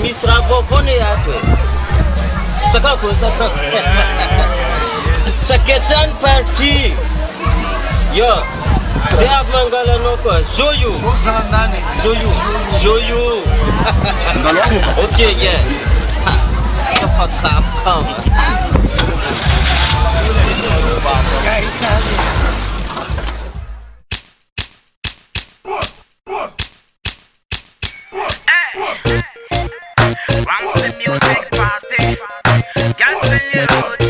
misy raha vovony ato sakako saketany parti yo zay avy mangalanao koa zoyo ok yeah tapkama Once the music party, girls in the road.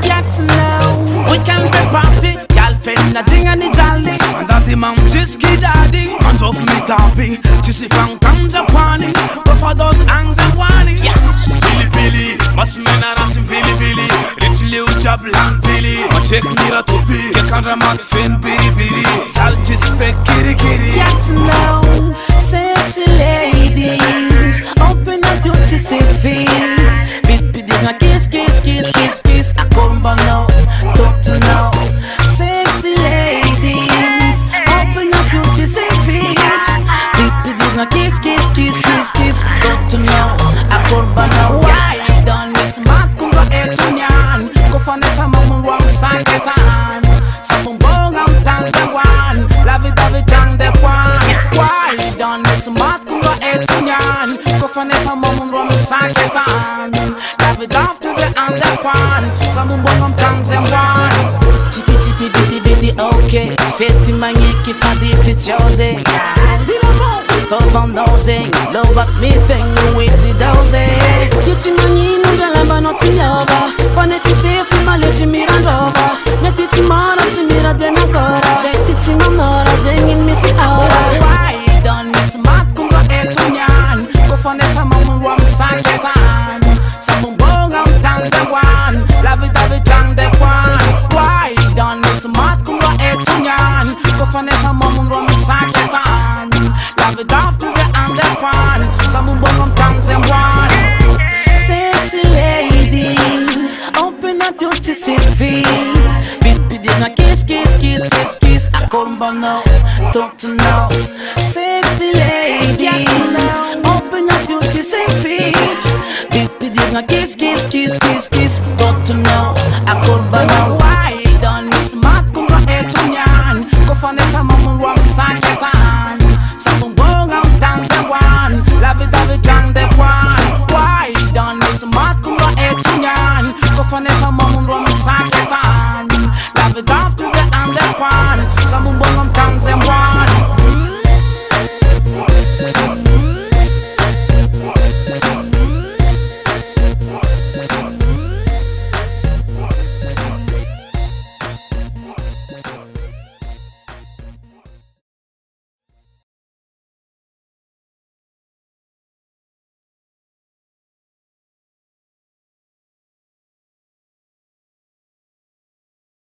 Get to know, we can be party. Girl friend a ding and it's all day. And that the man just get daddy. Hands off me tapping, just if I'm comes up on it. Go for those hands and warning. Yeah, Billy, must men are dancing Billy. Rich little job land Billy. Ma check me ra topi, ke kan ramat fen biri. I'll just fake kitty. Get to know. Sexy ladies, open the door to see feel. Bit na kiss. I come by now, talk to now. Sexy ladies, open the door to see feel. Bit na kiss. Talk to now, I come by now. Why done this smart kunga etunyan? Ko fane pa mamun wang sanketan. Sabung bongam tangzawan, la vida vitang de kwan. Why done this smart kunga etunyan? Ko fane pa mamun wang sanketan. La vida after the underpan, sabung bongam tangzawan. Tipi vidi okay. Feti manyeki fadi titioze. Stop on dosing, love us me thing with the dosing. You ti mani nuga lamba not in love. When if you say if you my lady mirandova, met it tomorrow to mira de nakora. Set it in anora, zingin me si aura. Why done miss mat kunga etunyan? Go for never mamun wam sanketan. Samung bongam tangzawan, la vida vitang de kwan. Why done miss mat kunga etunyan? Go for never mamun wam sanketan. Love it after the underpan. Some bong tongues and one. Sexy ladies, open up your TV. Bit na kiss. I call now, talk to now. Sexy ladies, open up your TV. Bit na kiss. Talk to now, I call now. Why done miss mat kunga etunyan? Ko fane pa mamun wang sanketan. Sabung bongam tangzawan, la vida vitang de kwan. Why done miss mat kunga etunyan? Ko fane pa mamun wang sanketan.